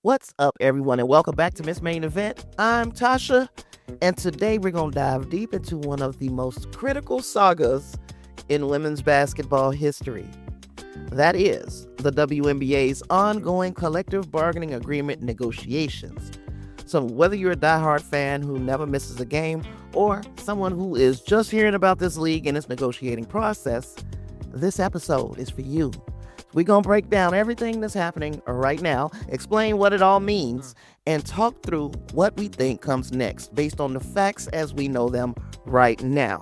What's up, everyone, and welcome back to Miss Main Event. I'm Tasha, and today we're going to dive deep into one of the most critical sagas in women's basketball history. That is the WNBA's ongoing collective bargaining agreement negotiations. So whether you're a diehard fan who never misses a game or someone who is just hearing about this league and its negotiating process, this episode is for you. We're going to break down everything that's happening right now, explain what it all means, and talk through what we think comes next based on the facts as we know them right now.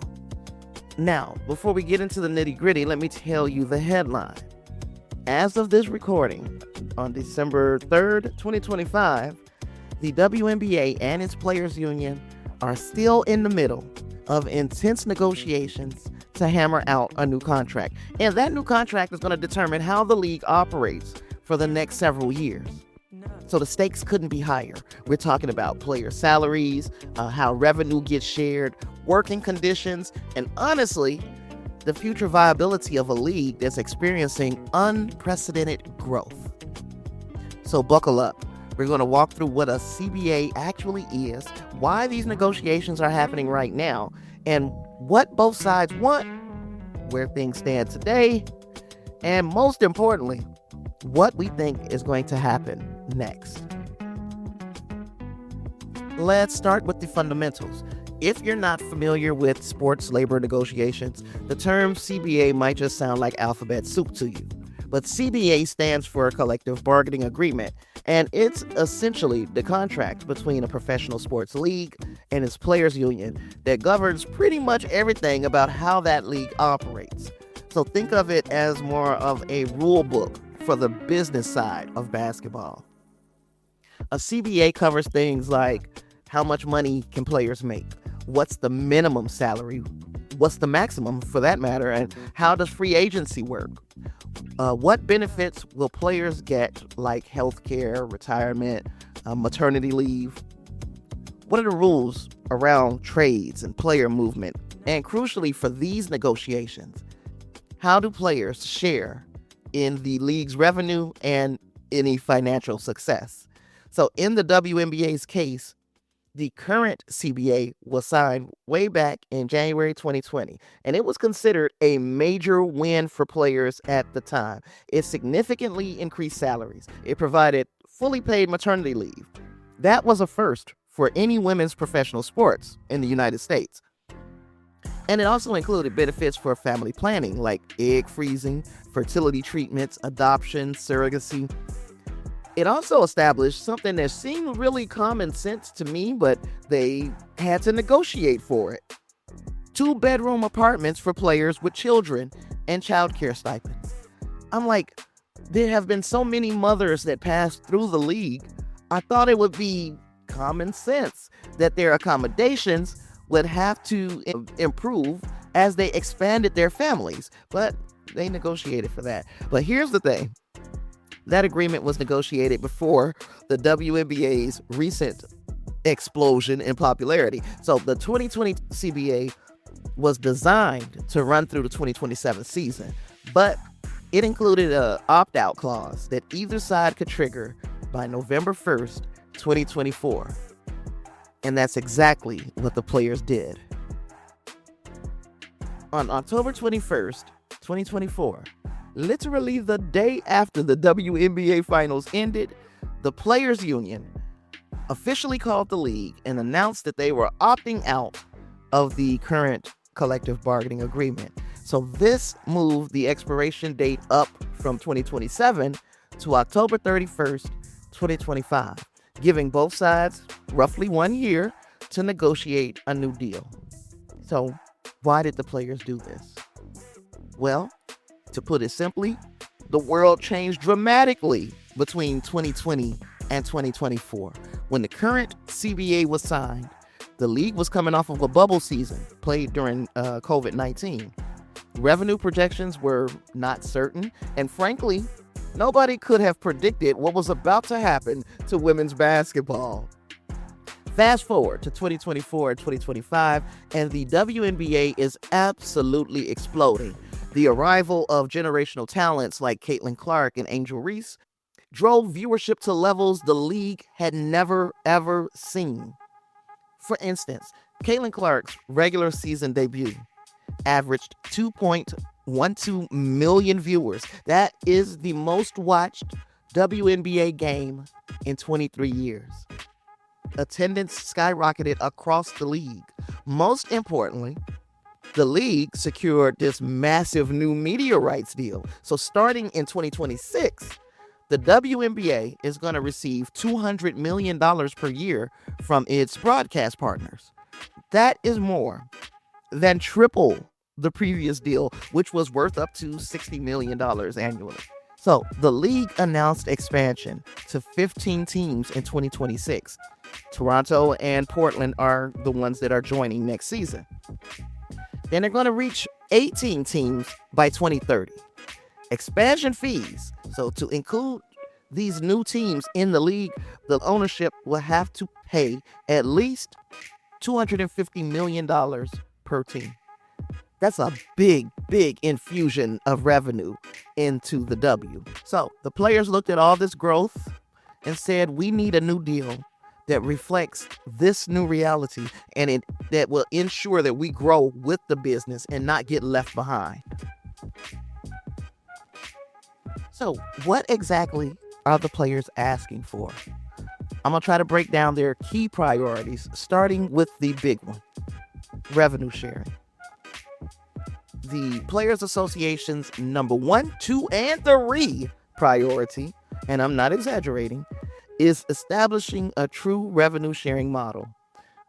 Now, before we get into the nitty-gritty, let me tell you the headline. As of this recording, on December 3rd, 2025, the WNBA and its players union are still in the middle of intense negotiations to hammer out a new contract. And that new contract is going to determine how the league operates for the next several years. So the stakes couldn't be higher. We're talking about player salaries, how revenue gets shared, working conditions, and honestly, the future viability of a league that's experiencing unprecedented growth. So buckle up. We're going to walk through what a CBA actually is, why these negotiations are happening right now, and what both sides want, where things stand today, and most importantly, what we think is going to happen next. Let's start with the fundamentals. If you're not familiar with sports labor negotiations, the term CBA might just sound like alphabet soup to you. But CBA stands for Collective Bargaining Agreement, and it's essentially the contract between a professional sports league and its players union that governs pretty much everything about how that league operates. So think of it as more of a rule book for the business side of basketball. A CBA covers things like how much money can players make, what's the minimum salary, what's the maximum for that matter, and how does free agency work? What benefits will players get, like healthcare, retirement, maternity leave? What are the rules around trades and player movement? And crucially for these negotiations, how do players share in the league's revenue and any financial success? So in the WNBA's case, the current CBA was signed way back in January 2020, and it was considered a major win for players at the time. It significantly increased salaries. It provided fully paid maternity leave. That was a first for any women's professional sports in the United States. And it also included benefits for family planning, like egg freezing, fertility treatments, adoption, surrogacy. It also established something that seemed really common sense to me, but they had to negotiate for it. 2-bedroom apartments for players with children and childcare stipends. I'm like, there have been so many mothers that passed through the league. I thought it would be common sense that their accommodations would have to improve as they expanded their families, but they negotiated for that. But here's the thing. That agreement was negotiated before the WNBA's recent explosion in popularity. So the 2020 CBA was designed to run through the 2027 season, but it included an opt-out clause that either side could trigger by November 1st, 2024. And that's exactly what the players did. On October 21st, 2024, literally the day after the WNBA finals ended, the players union officially called the league and announced that they were opting out of the current collective bargaining agreement. So this moved the expiration date up from 2027 to October 31st, 2025, giving both sides roughly 1 year to negotiate a new deal. So why did the players do this? Well, to put it simply, the world changed dramatically between 2020 and 2024. When the current CBA was signed, the league was coming off of a bubble season played during COVID-19. Revenue projections were not certain, and frankly, nobody could have predicted what was about to happen to women's basketball. Fast forward to 2024 and 2025, and the WNBA is absolutely exploding. The arrival of generational talents like Caitlin Clark and Angel Reese drove viewership to levels the league had never, ever seen. For instance, Caitlin Clark's regular season debut averaged 2.12 million viewers. That is the most watched WNBA game in 23 years. Attendance skyrocketed across the league. Most importantly, the league secured this massive new media rights deal. So starting in 2026, the WNBA is going to receive $200 million per year from its broadcast partners. That is more than triple the previous deal, which was worth up to $60 million annually. So the league announced expansion to 15 teams in 2026. Toronto and Portland are the ones that are joining next season. Then they're going to reach 18 teams by 2030. Expansion fees. So to include these new teams in the league, the ownership will have to pay at least $250 million per team. That's a big, big infusion of revenue into the W. So the players looked at all this growth and said, we need a new deal that reflects this new reality and that will ensure that we grow with the business and not get left behind. So what exactly are the players asking for? I'm going to try to break down their key priorities, starting with the big one, revenue sharing. The Players Association's number 1, 2, and 3 priority, and I'm not exaggerating, is establishing a true revenue sharing model.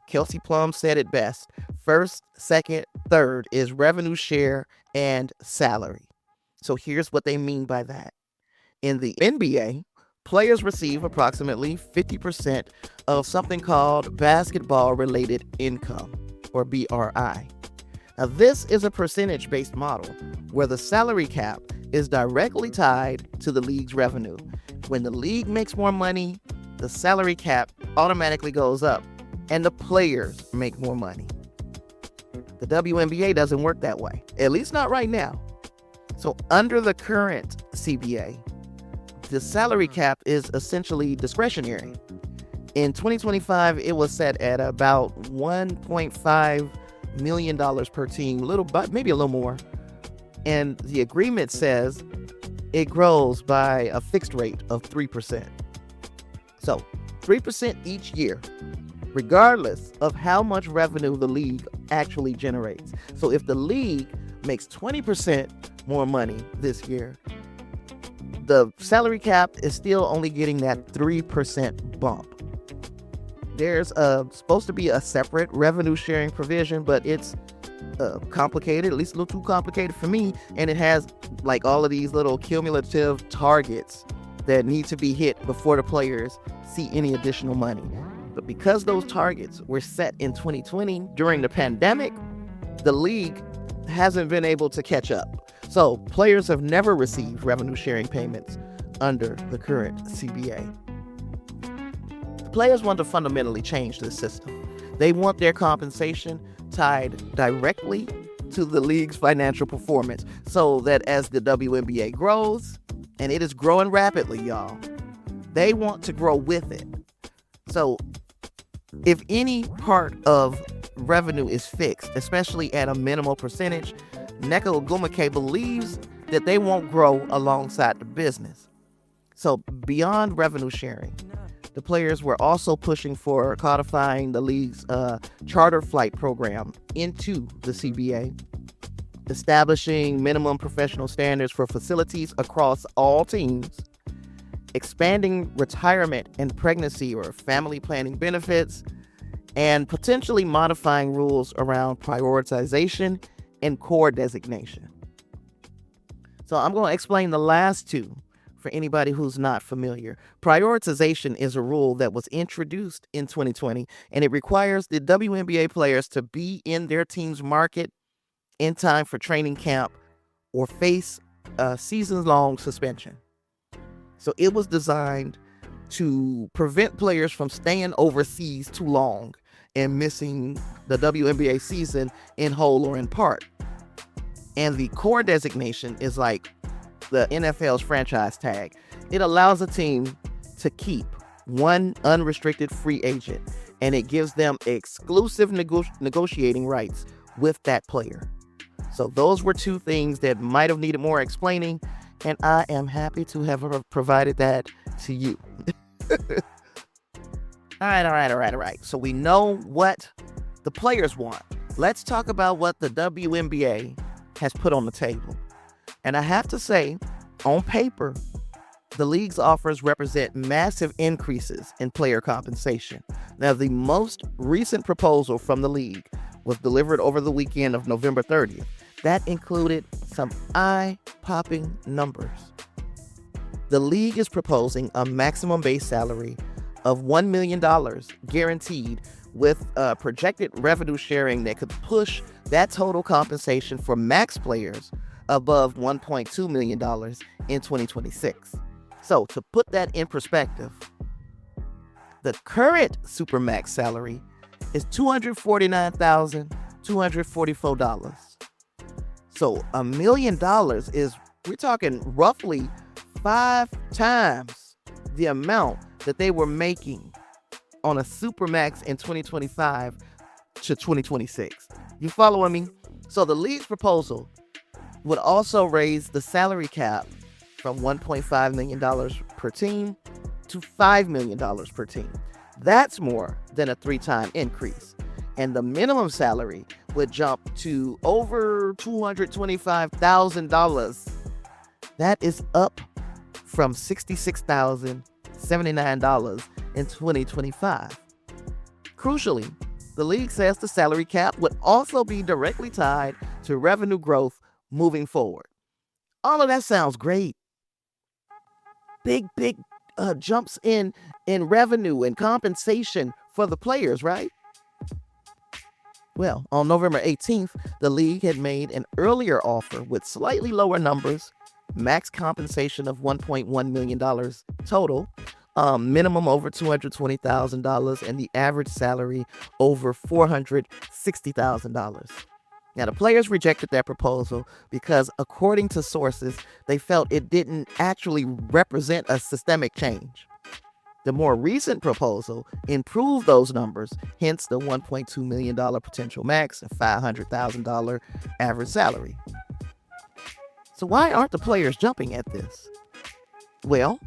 Kelsey Plum said it best. First, second, third is revenue share and salary. So here's what they mean by that. In the NBA, players receive approximately 50% of something called basketball-related income, or BRI. Now, this is a percentage-based model where the salary cap is directly tied to the league's revenue. When the league makes more money, the salary cap automatically goes up, and the players make more money. The WNBA doesn't work that way, at least not right now. So under the current CBA, the salary cap is essentially discretionary. In 2025, it was set at about $1.5 million per team, maybe a little more. And the agreement says it grows by a fixed rate of 3%. So 3% each year, regardless of how much revenue the league actually generates. So if the league makes 20% more money this year, the salary cap is still only getting that 3% bump. There's supposed to be a separate revenue sharing provision, but it's complicated, at least a little too complicated for me. And it has like all of these little cumulative targets that need to be hit before the players see any additional money. But because those targets were set in 2020 during the pandemic, the league hasn't been able to catch up. So players have never received revenue sharing payments under the current CBA. The players want to fundamentally change this system. They want their compensation tied directly to the league's financial performance so that as the WNBA grows, and it is growing rapidly, y'all, they want to grow with it. So if any part of revenue is fixed, especially at a minimal percentage, Nneka Ogwumike believes that they won't grow alongside the business. So beyond revenue sharing, the players were also pushing for codifying the league's charter flight program into the CBA, establishing minimum professional standards for facilities across all teams, expanding retirement and pregnancy or family planning benefits, and potentially modifying rules around prioritization and core designation. So I'm going to explain the last two for anybody who's not familiar. Prioritization is a rule that was introduced in 2020, and it requires the WNBA players to be in their team's market in time for training camp or face a season-long suspension. So it was designed to prevent players from staying overseas too long and missing the WNBA season in whole or in part. And the core designation is like the NFL's franchise tag. It allows a team to keep one unrestricted free agent, and it gives them exclusive negotiating rights with that player. So those were two things that might have needed more explaining, and I am happy to have provided that to you. All right. So we know what the players want. Let's talk about what the WNBA has put on the table. And I have to say, on paper, the league's offers represent massive increases in player compensation. Now, the most recent proposal from the league was delivered over the weekend of November 30th. That included some eye-popping numbers. The league is proposing a maximum base salary of $1 million guaranteed, with projected revenue sharing that could push that total compensation for max players above $1.2 million in 2026. So to put that in perspective, the current Supermax salary is $249,244. So $1 million is, we're talking roughly 5 times the amount that they were making on a Supermax in 2025 to 2026. You following me? So the league's proposal would also raise the salary cap from $1.5 million per team to $5 million per team. That's more than a 3-time increase. And the minimum salary would jump to over $225,000. That is up from $66,079 in 2025. Crucially, the league says the salary cap would also be directly tied to revenue growth moving forward. All of that sounds great. Big jumps in revenue and compensation for the players, right? Well, on November 18th, the league had made an earlier offer with slightly lower numbers, max compensation of $1.1 million total, minimum over $220,000, and the average salary over $460,000. Now, the players rejected that proposal because, according to sources, they felt it didn't actually represent a systemic change. The more recent proposal improved those numbers, hence the $1.2 million potential max and $500,000 average salary. So why aren't the players jumping at this? Well,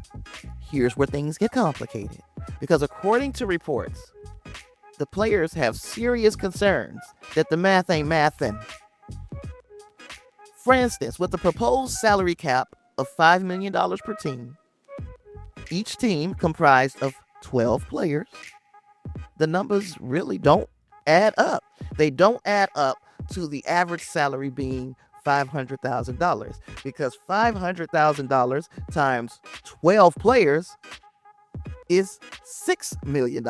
here's where things get complicated. Because according to reports, the players have serious concerns that the math ain't mathin'. For instance, with the proposed salary cap of $5 million per team, each team comprised of 12 players, the numbers really don't add up. They don't add up to the average salary being $500,000, because $500,000 times 12 players is $6 million,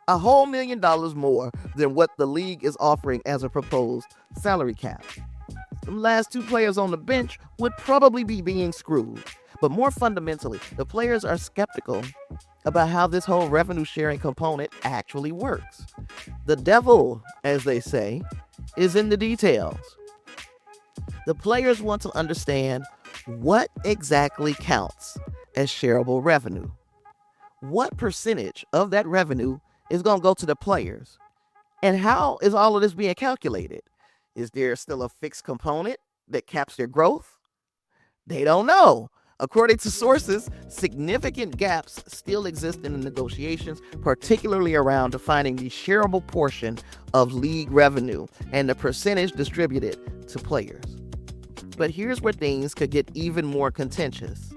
a whole $1 million more than what the league is offering as a proposed salary cap. The last 2 players on the bench would probably be being screwed. But more fundamentally, the players are skeptical about how this whole revenue sharing component actually works. The devil, as they say, is in the details. The players want to understand what exactly counts as shareable revenue. What percentage of that revenue is going to go to the players? And how is all of this being calculated? Is there still a fixed component that caps their growth? They don't know. According to sources, significant gaps still exist in the negotiations, particularly around defining the shareable portion of league revenue and the percentage distributed to players. But here's where things could get even more contentious.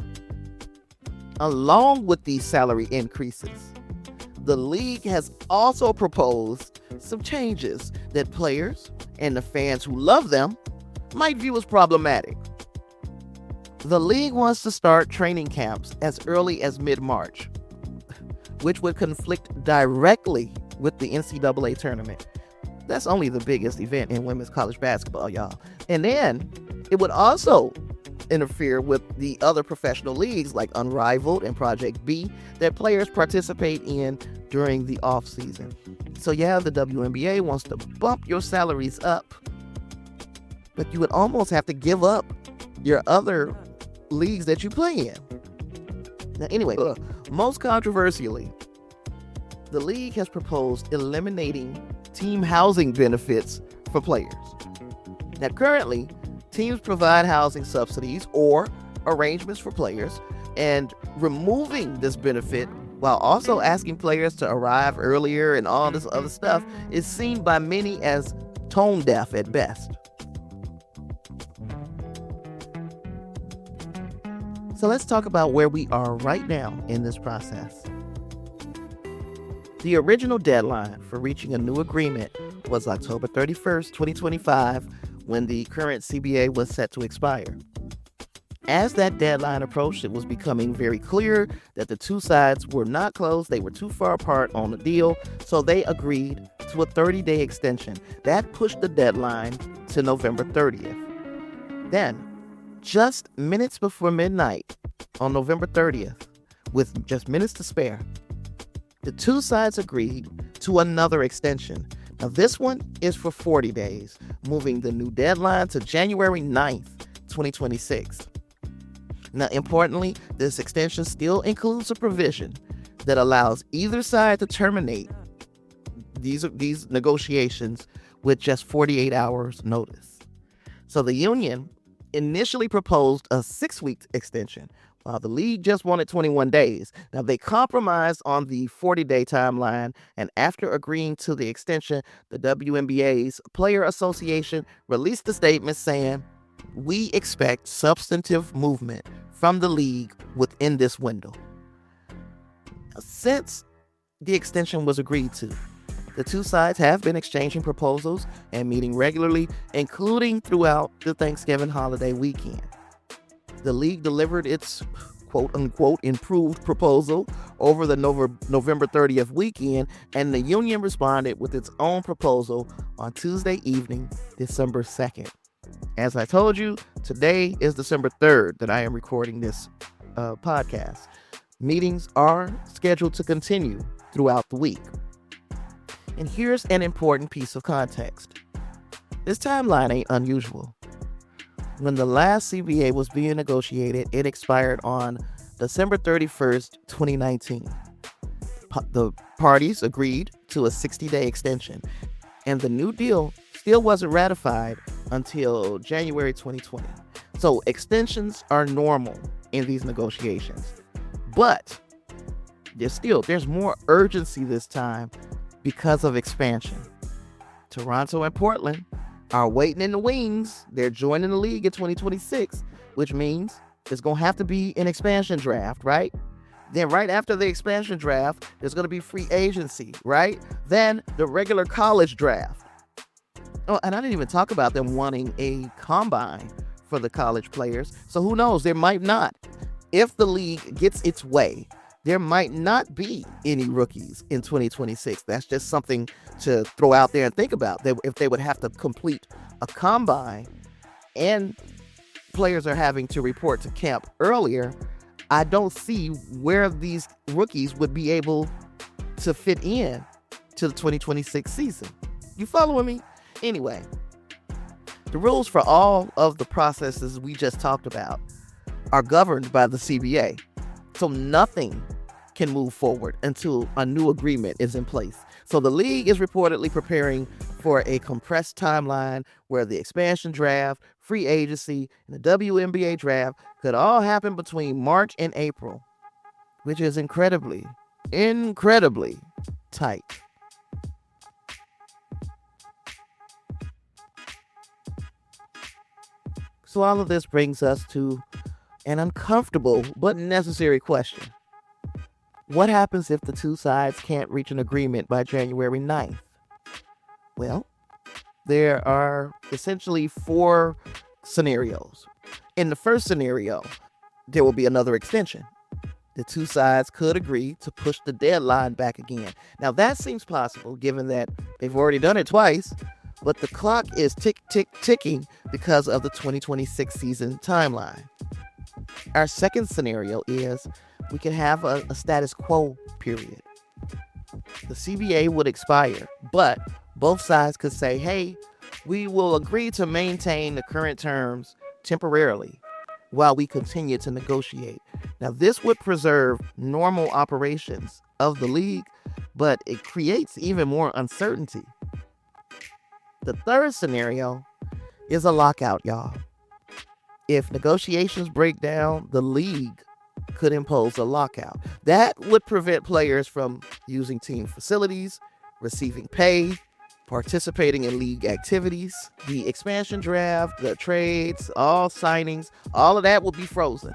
Along with these salary increases, the league has also proposed some changes that players and the fans who love them might view as problematic. The league wants to start training camps as early as mid-March, which would conflict directly with the NCAA Tournament. That's only the biggest event in women's college basketball, y'all. And then it would also interfere with the other professional leagues like Unrivaled and Project B that players participate in during the off-season. So yeah, the WNBA wants to bump your salaries up, but you would almost have to give up your other leagues that you play in. Now, anyway, most controversially, the league has proposed eliminating team housing benefits for players. Now, currently, teams provide housing subsidies or arrangements for players, and removing this benefit while also asking players to arrive earlier and all this other stuff is seen by many as tone deaf at best. So let's talk about where we are right now in this process. The original deadline for reaching a new agreement was October 31st, 2025, when the current CBA was set to expire. As that deadline approached, it was becoming very clear that the two sides were not close. They were too far apart on the deal, so they agreed to a 30-day extension. That pushed the deadline to November 30th. Then, just minutes before midnight on November 30th, with just minutes to spare, the two sides agreed to another extension. Now, this one is for 40 days, moving the new deadline to January 9th, 2026. Now, importantly, this extension still includes a provision that allows either side to terminate these negotiations with just 48 hours notice. So the union initially proposed a 6-week extension, while the league just wanted 21 days. Now, they compromised on the 40-day timeline, and after agreeing to the extension, the WNBA's Player Association released a statement saying, "We expect substantive movement from the league within this window." Since the extension was agreed to, the two sides have been exchanging proposals and meeting regularly, including throughout the Thanksgiving holiday weekend. The league delivered its quote-unquote improved proposal over the November 30th weekend, and the union responded with its own proposal on Tuesday evening, December 2nd. As I told you, today is December 3rd that I am recording this podcast. Meetings are scheduled to continue throughout the week. And here's an important piece of context. This timeline ain't unusual. When the last CBA was being negotiated, it expired on December 31st, 2019. The parties agreed to a 60-day extension, and the new deal still wasn't ratified until January 2020. So extensions are normal in these negotiations. But there's more urgency this time because of expansion. Toronto and Portland are waiting in the wings. They're joining the league in 2026, which means there's going to have to be an expansion draft, right? Then right after the expansion draft, there's going to be free agency, right? Then the regular college draft. Oh, and I didn't even talk about them wanting a combine for the college players. So who knows? There might not. If the league gets its way, there might not be any rookies in 2026. That's just something to throw out there and think about. If they would have to complete a combine and players are having to report to camp earlier, I don't see where these rookies would be able to fit in to the 2026 season. You following me? Anyway, the rules for all of the processes we just talked about are governed by the CBA. So nothing can move forward until a new agreement is in place. So the league is reportedly preparing for a compressed timeline where the expansion draft, free agency, and the WNBA draft could all happen between March and April, which is incredibly tight. So all of this brings us to an uncomfortable but necessary question. What happens if the two sides can't reach an agreement by January 9th? Well, there are essentially 4 scenarios. In the first scenario, there will be another extension. The two sides could agree to push the deadline back again. Now, that seems possible given that they've already done it twice, but the clock is ticking because of the 2026 season timeline. Our second scenario is we can have a status quo period. The CBA would expire, but both sides could say, hey, we will agree to maintain the current terms temporarily while we continue to negotiate. Now, this would preserve normal operations of the league, but it creates even more uncertainty. The third scenario is a lockout, y'all. If negotiations break down, the league could impose a lockout. That would prevent players from using team facilities, receiving pay, participating in league activities. The expansion draft, the trades, all signings, all of that will be frozen.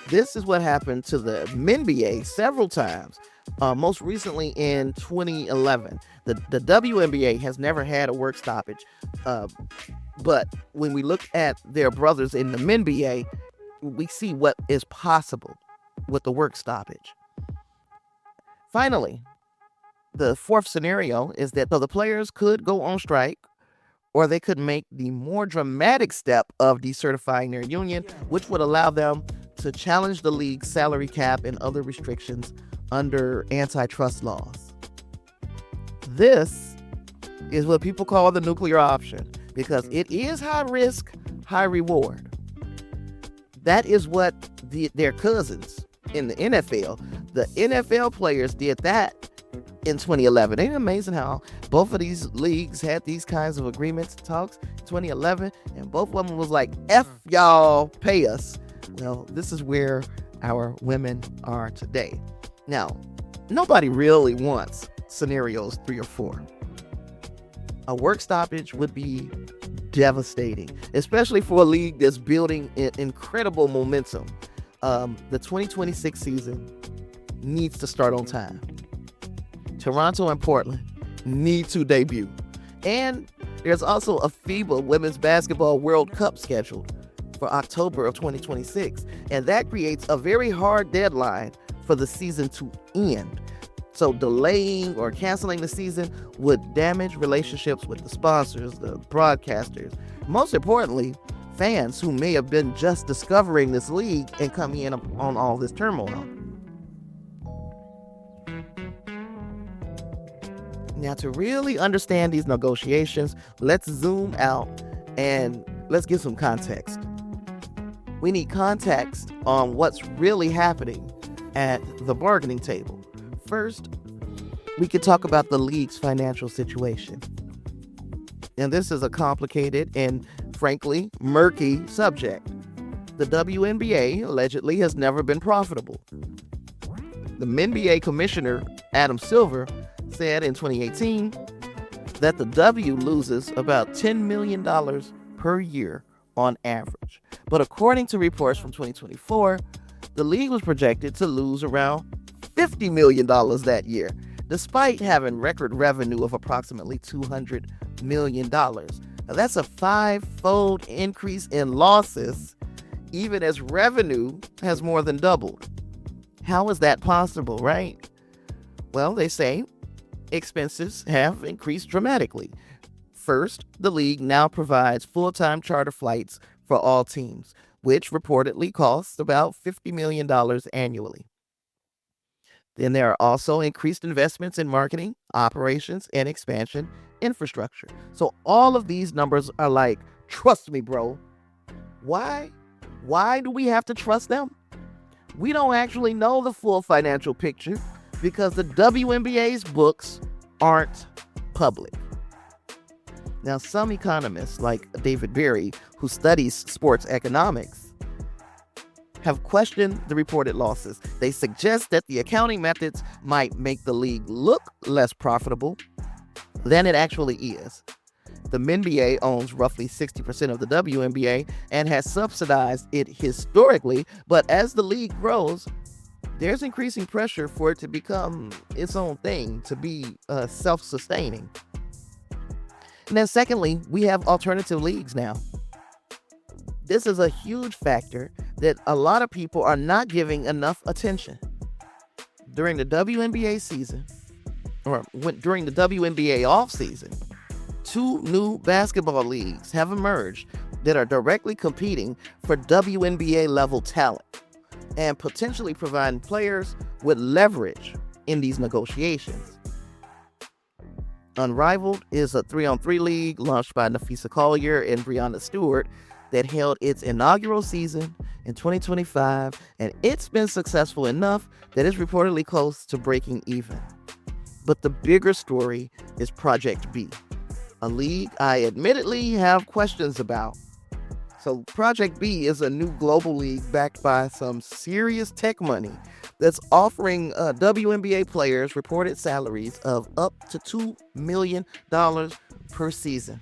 This is what happened to the WNBA several times, most recently in 2011. The WNBA has never had a work stoppage, but when we look at their brothers in the WNBA, we see what is possible with the work stoppage. Finally, the fourth scenario is that the players could go on strike, or they could make the more dramatic step of decertifying their union, which would allow them to challenge the league's salary cap and other restrictions under antitrust laws. This is what people call the nuclear option, because it is high risk, high reward. That is what their cousins in the NFL, the NFL players did that in 2011. Ain't it amazing how both of these leagues had these kinds of agreements and talks in 2011, and both of them was like, F y'all, pay us. Well, this is where our women are today. Now, nobody really wants scenarios 3 or 4. A work stoppage would be devastating, especially for a league that's building incredible momentum. The 2026 season needs to start on time. Toronto and Portland need to debut. And there's also a FIBA Women's Basketball World Cup scheduled for October of 2026. And that creates a very hard deadline for the season to end. So delaying or canceling the season would damage relationships with the sponsors, the broadcasters, most importantly, fans who may have been just discovering this league and coming in on all this turmoil. Now, to really understand these negotiations, let's zoom out and let's give some context. We need context on what's really happening at the bargaining table. First, we could talk about the league's financial situation. And this is a complicated and, frankly, murky subject. The WNBA allegedly has never been profitable. The NBA commissioner, Adam Silver, said in 2018 that the W loses about $10 million per year on average. But according to reports from 2024, the league was projected to lose around $50 million that year, despite having record revenue of approximately $200 million. Now, that's a 5-fold increase in losses, even as revenue has more than doubled. How is that possible, right? Well, they say expenses have increased dramatically. First, the league now provides full-time charter flights for all teams, which reportedly costs about $50 million annually. Then there are also increased investments in marketing, operations, and expansion infrastructure. So all of these numbers are like, trust me, bro. Why? Why do we have to trust them? We don't actually know the full financial picture because the WNBA's books aren't public. Now, some economists like David Berry, who studies sports economics, have questioned the reported losses. They suggest that the accounting methods might make the league look less profitable than it actually is. The NBA owns roughly 60% of the WNBA and has subsidized it historically, but as the league grows, there's increasing pressure for it to become its own thing, to be self-sustaining. And then secondly, we have alternative leagues now. This is a huge factor that a lot of people are not giving enough attention. During the WNBA season, during the WNBA offseason, 2 new basketball leagues have emerged that are directly competing for WNBA level talent and potentially providing players with leverage in these negotiations. Unrivaled is a 3-on-3 league launched by Nafisa Collier and Breonna Stewart that held its inaugural season in 2025, and it's been successful enough that it's reportedly close to breaking even. But the bigger story is Project B, a league I admittedly have questions about. So Project B is a new global league backed by some serious tech money that's offering WNBA players reported salaries of up to $2 million per season.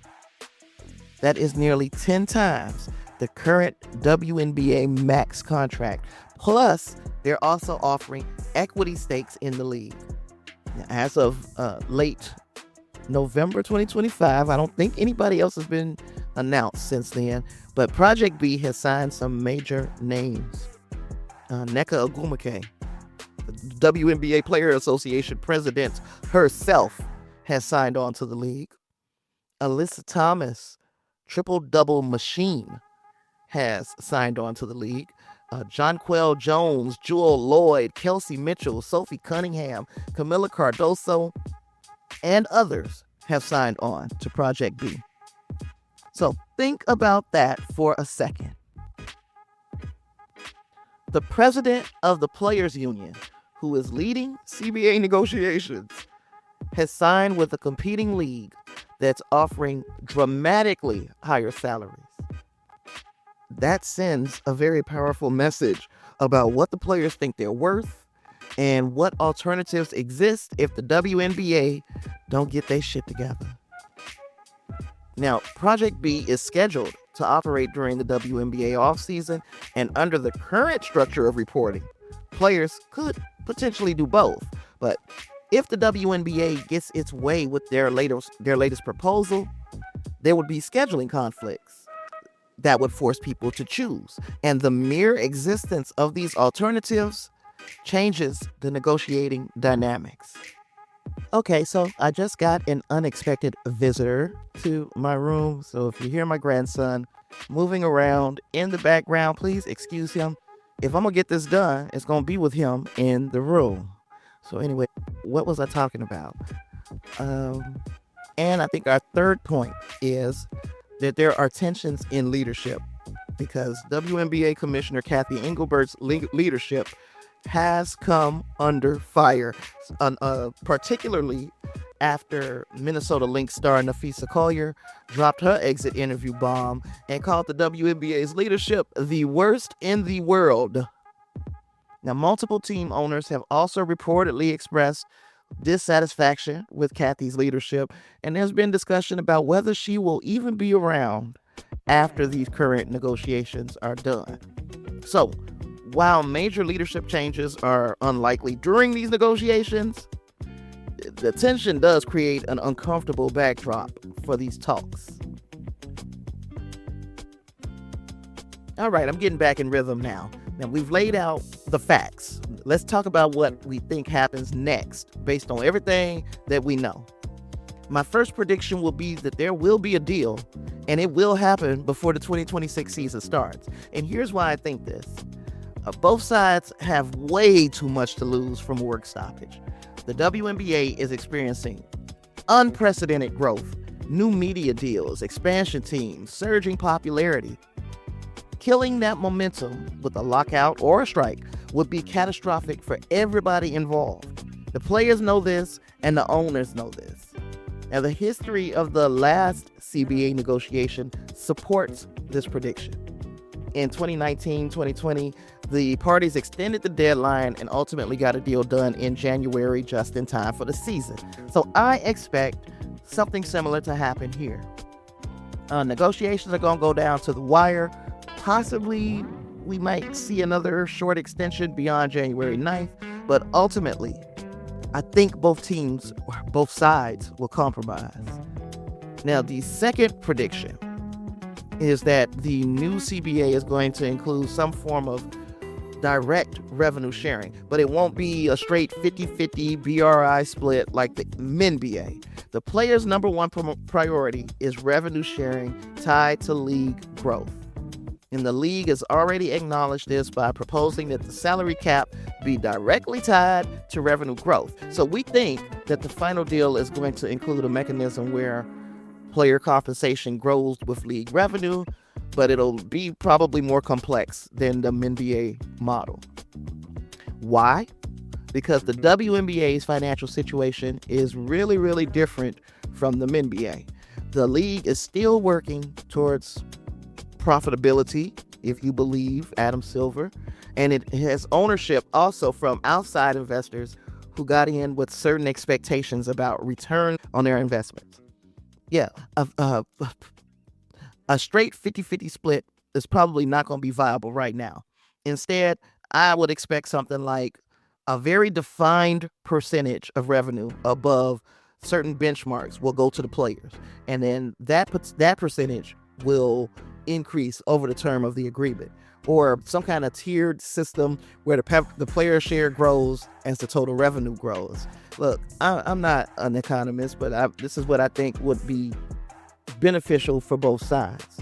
That is nearly 10 times the current WNBA max contract. Plus, they're also offering equity stakes in the league. As of late November 2025, I don't think anybody else has been announced since then, but Project B has signed some major names. Nneka Ogwumike, the WNBA Player Association president herself, has signed on to the league. Alyssa Thomas, triple-double machine, has signed on to the league. Jonquel Jones, Jewel Lloyd, Kelsey Mitchell, Sophie Cunningham, Camila Cardoso, and others have signed on to Project B. So think about that for a second. The president of the Players Union, who is leading CBA negotiations, has signed with a competing league that's offering dramatically higher salaries. That sends a very powerful message about what the players think they're worth and what alternatives exist if the WNBA don't get their shit together. Now, Project B is scheduled to operate during the WNBA offseason, and under the current structure of reporting, players could potentially do both. But if the WNBA gets its way with their latest proposal, there would be scheduling conflicts that would force people to choose. And the mere existence of these alternatives changes the negotiating dynamics. Okay, so I just got an unexpected visitor to my room. So if you hear my grandson moving around in the background, please excuse him. If I'm going to get this done, it's going to be with him in the room. So anyway, what was I talking about? And I think our third point is that there are tensions in leadership because WNBA Commissioner Kathy Engelbert's leadership has come under fire, particularly after Minnesota Lynx star Napheesa Collier dropped her exit interview bomb and called the WNBA's leadership the worst in the world. Now, multiple team owners have also reportedly expressed dissatisfaction with Kathy's leadership, and there's been discussion about whether she will even be around after these current negotiations are done. So, while major leadership changes are unlikely during these negotiations, the tension does create an uncomfortable backdrop for these talks. All right, I'm getting back in rhythm now. Now, we've laid out the facts. Let's talk about what we think happens next based on everything that we know. My first prediction will be that there will be a deal, and it will happen before the 2026 season starts. And here's why I think this. Both sides have way too much to lose from work stoppage. The WNBA is experiencing unprecedented growth, new media deals, expansion teams, surging popularity. Killing that momentum with a lockout or a strike would be catastrophic for everybody involved. The players know this, and the owners know this. Now, the history of the last CBA negotiation supports this prediction. In 2019-2020, the parties extended the deadline and ultimately got a deal done in January, just in time for the season. So I expect something similar to happen here. Negotiations are going to go down to the wire. Possibly, we might see another short extension beyond January 9th, but ultimately, I think both sides will compromise. Now, the second prediction is that the new CBA is going to include some form of direct revenue sharing, but it won't be a straight 50-50 BRI split like the MNBA. The players' number one priority is revenue sharing tied to league growth. And the league has already acknowledged this by proposing that the salary cap be directly tied to revenue growth. So we think that the final deal is going to include a mechanism where player compensation grows with league revenue, but it'll be probably more complex than the NBA model. Why? Because the WNBA's financial situation is really, really different from the NBA. The league is still working towards profitability, if you believe Adam Silver, and it has ownership also from outside investors who got in with certain expectations about return on their investments. Yeah, a straight 50-50 split is probably not going to be viable right now. Instead, I would expect something like a very defined percentage of revenue above certain benchmarks will go to the players, and then that percentage will increase over the term of the agreement, or some kind of tiered system where the player share grows as the total revenue grows. Look, I'm not an economist, but this is what I think would be beneficial for both sides.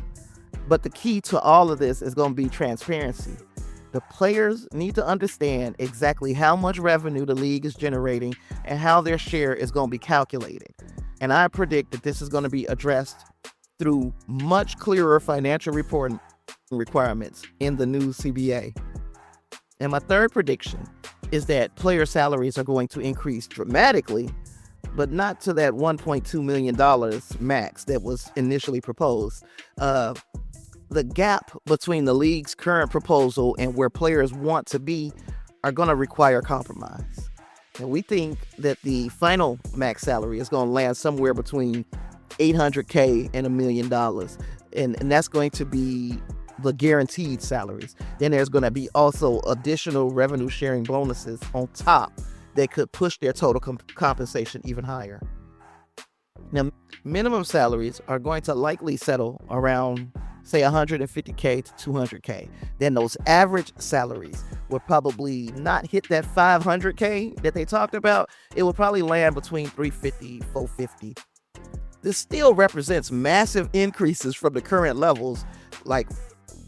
But the key to all of this is going to be transparency. The players need to understand exactly how much revenue the league is generating and how their share is going to be calculated. And I predict that this is going to be addressed through much clearer financial reporting requirements in the new CBA. And my third prediction is that player salaries are going to increase dramatically, but not to that $1.2 million max that was initially proposed. The gap between the league's current proposal and where players want to be are going to require compromise. And we think that the final max salary is going to land somewhere between $800K and $1 million. And that's going to be the guaranteed salaries. Then there's going to be also additional revenue sharing bonuses on top that could push their total compensation even higher. Now, minimum salaries are going to likely settle around, say, $150K to $200K. Then those average salaries will probably not hit that $500K that they talked about. It will probably land between $350, $450. This still represents massive increases from the current levels, like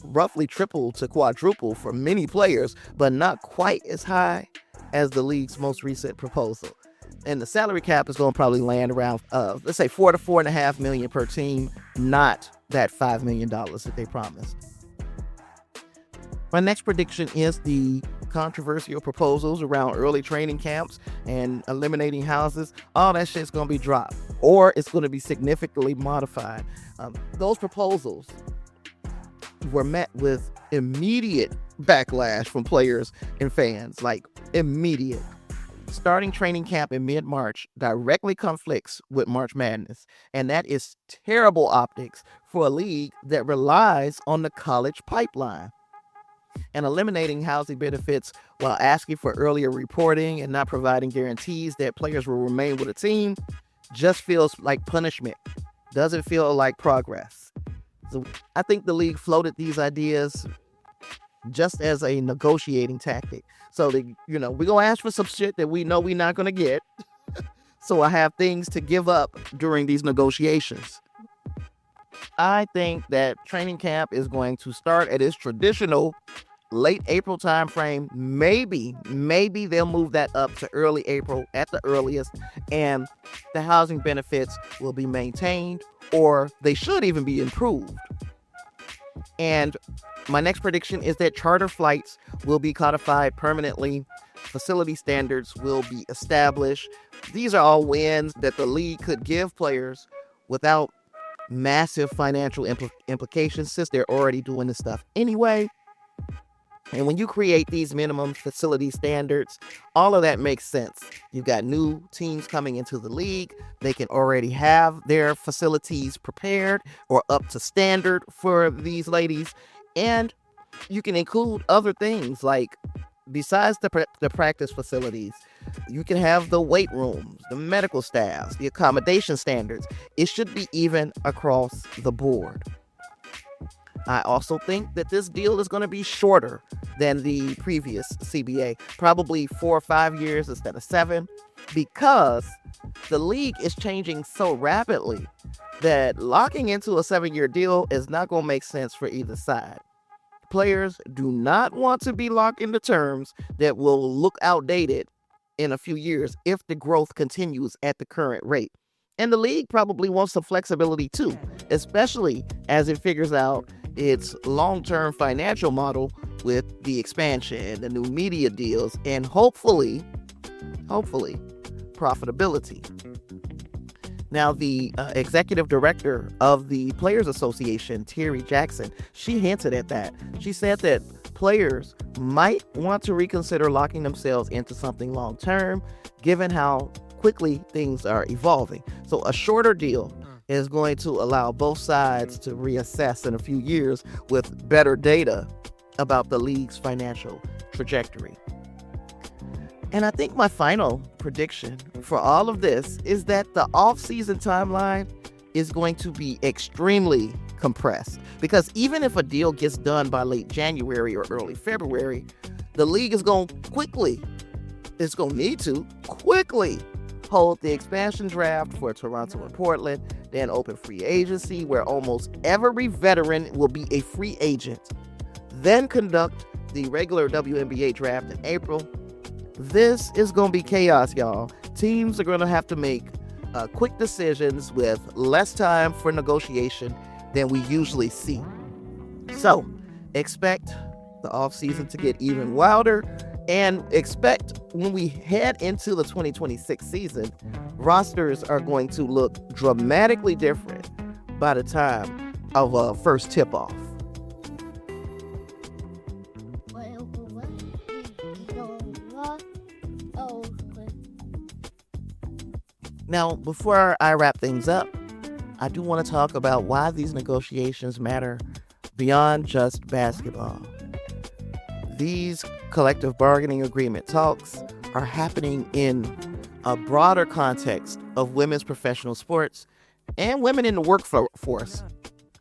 roughly triple to quadruple for many players, but not quite as high as the league's most recent proposal. And the salary cap is going to probably land around, let's say, $4 to $4.5 million per team, not that $5 million that they promised. My next prediction is the controversial proposals around early training camps and eliminating houses. All that shit's going to be dropped, or it's going to be significantly modified. Those proposals were met with immediate backlash from players and fans, like immediate. Starting training camp in mid-March directly conflicts with March Madness, and that is terrible optics for a league that relies on the college pipeline. And eliminating housing benefits while asking for earlier reporting and not providing guarantees that players will remain with a team just feels like punishment. Doesn't feel like progress. So I think the league floated these ideas just as a negotiating tactic. So, we're going to ask for some shit that we know we're not going to get. So I have things to give up during these negotiations. I think that training camp is going to start at its traditional late April timeframe. Maybe they'll move that up to early April at the earliest, and the housing benefits will be maintained, or they should even be improved. And my next prediction is that charter flights will be codified permanently. Facility standards will be established. These are all wins that the league could give players without massive financial implications, since they're already doing this stuff anyway. And when you create these minimum facility standards, all of that makes sense. You've got new teams coming into the league. They can already have their facilities prepared or up to standard for these ladies. And you can include other things, like besides the practice facilities, you can have the weight rooms, the medical staffs, the accommodation standards. It should be even across the board. I also think that this deal is going to be shorter than the previous CBA, probably 4 or 5 years instead of 7, because the league is changing so rapidly that locking into a 7-year deal is not going to make sense for either side. Players do not want to be locked into terms that will look outdated in a few years if the growth continues at the current rate. And the league probably wants some flexibility too, especially as it figures out its long-term financial model with the expansion, the new media deals, and hopefully, profitability. Now, the executive director of the Players Association, Terry Jackson, she hinted at that. She said that players might want to reconsider locking themselves into something long-term, given how quickly things are evolving. So a shorter deal is going to allow both sides to reassess in a few years with better data about the league's financial trajectory. And I think my final prediction for all of this is that the off-season timeline is going to be extremely compressed, because even if a deal gets done by late January or early February, the league is going to need to quickly hold the expansion draft for Toronto and Portland, then open free agency where almost every veteran will be a free agent, then conduct the regular WNBA draft in April. This is going to be chaos, y'all. Teams are going to have to make quick decisions with less time for negotiation than we usually see. So expect the offseason to get even wilder, and expect when we head into the 2026 season, rosters are going to look dramatically different by the time of a first tip-off. Now, before I wrap things up, I do want to talk about why these negotiations matter beyond just basketball. These collective bargaining agreement talks are happening in a broader context of women's professional sports and women in the workforce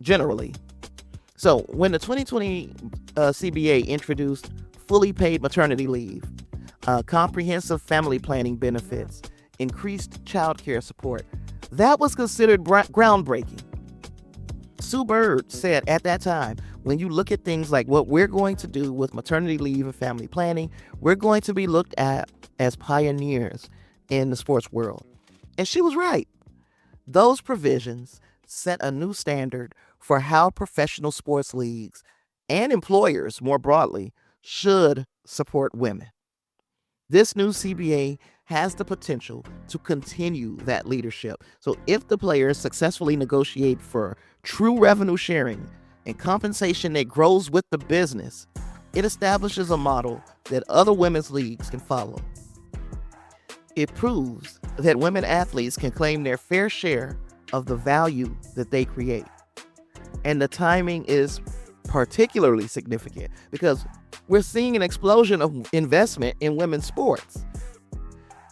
generally. So when the 2020 CBA introduced fully paid maternity leave, comprehensive family planning benefits, increased childcare support, that was considered groundbreaking. Sue Bird said at that time, when you look at things like what we're going to do with maternity leave and family planning, we're going to be looked at as pioneers in the sports world. And she was right. Those provisions set a new standard for how professional sports leagues and employers more broadly should support women. This new CBA has the potential to continue that leadership. So if the players successfully negotiate for true revenue sharing and compensation that grows with the business, it establishes a model that other women's leagues can follow. It proves that women athletes can claim their fair share of the value that they create. And the timing is particularly significant because we're seeing an explosion of investment in women's sports.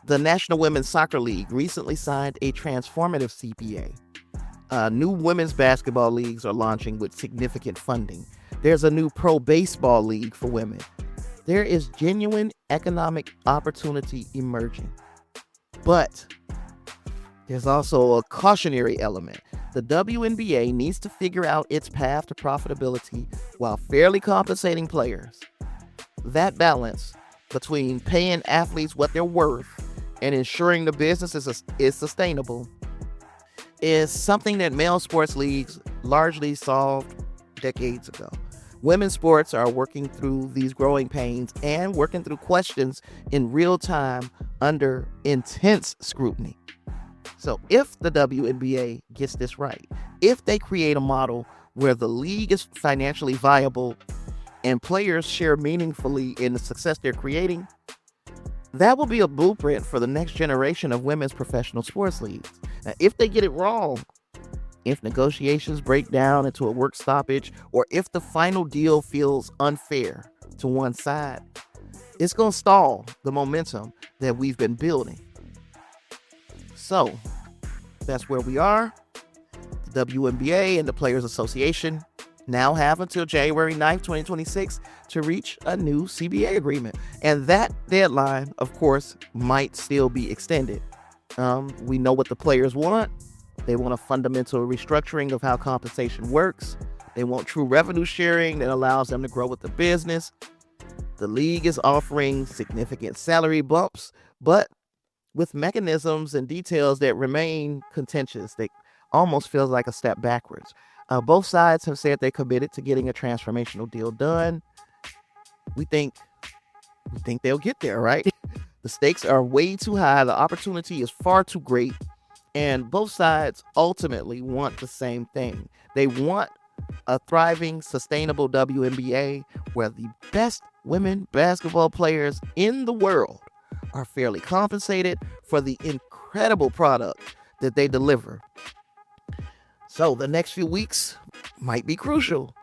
The National Women's Soccer League recently signed a transformative CBA. New women's basketball leagues are launching with significant funding. There's a new pro baseball league for women. There is genuine economic opportunity emerging. But there's also a cautionary element. The WNBA needs to figure out its path to profitability while fairly compensating players. That balance between paying athletes what they're worth and ensuring the business is sustainable is something that male sports leagues largely solved decades ago. Women's sports are working through these growing pains and working through questions in real time under intense scrutiny. So if the WNBA gets this right, if they create a model where the league is financially viable and players share meaningfully in the success they're creating, that will be a blueprint for the next generation of women's professional sports leagues. Now, if they get it wrong, if negotiations break down into a work stoppage, or if the final deal feels unfair to one side, it's going to stall the momentum that we've been building. So that's where we are. The WNBA and the Players Association now have until January 9th, 2026 to reach a new CBA agreement. And that deadline, of course, might still be extended. We know what the players want. They want a fundamental restructuring of how compensation works. They want true revenue sharing that allows them to grow with the business. The league is offering significant salary bumps, but with mechanisms and details that remain contentious. They almost feels like a step backwards. Both sides have said they're committed to getting a transformational deal done. We think they'll get there, right? The stakes are way too high. The opportunity is far too great. And both sides ultimately want the same thing. They want a thriving, sustainable WNBA where the best women basketball players in the world are fairly compensated for the incredible product that they deliver. So the next few weeks might be crucial.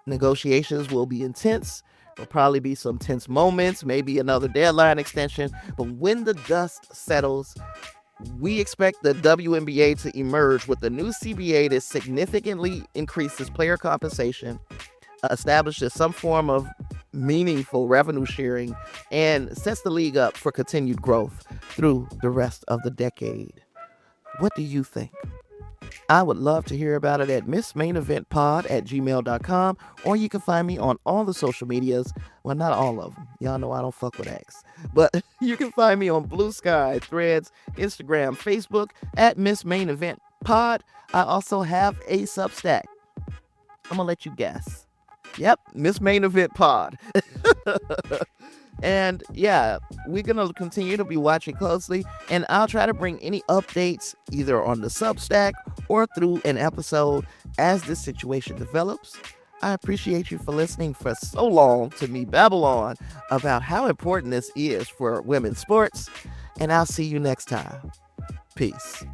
Negotiations will be intense. There'll probably be some tense moments, maybe another deadline extension. But when the dust settles, we expect the WNBA to emerge with a new CBA that significantly increases player compensation, establishes some form of meaningful revenue sharing, and sets the league up for continued growth through the rest of the decade. What do you think? I would love to hear about it at missmaineventpod@gmail.com, or you can find me on all the social medias. Well, not all of them. Y'all know I don't fuck with X. But you can find me on Blue Sky, Threads, Instagram, Facebook at missmaineventpod. I also have a Substack. I'm going to let you guess. Yep, Miss Main Event Pod. And yeah, we're going to continue to be watching closely, and I'll try to bring any updates either on the Substack or through an episode as this situation develops. I appreciate you for listening for so long to me babble on about how important this is for women's sports, and I'll see you next time. Peace.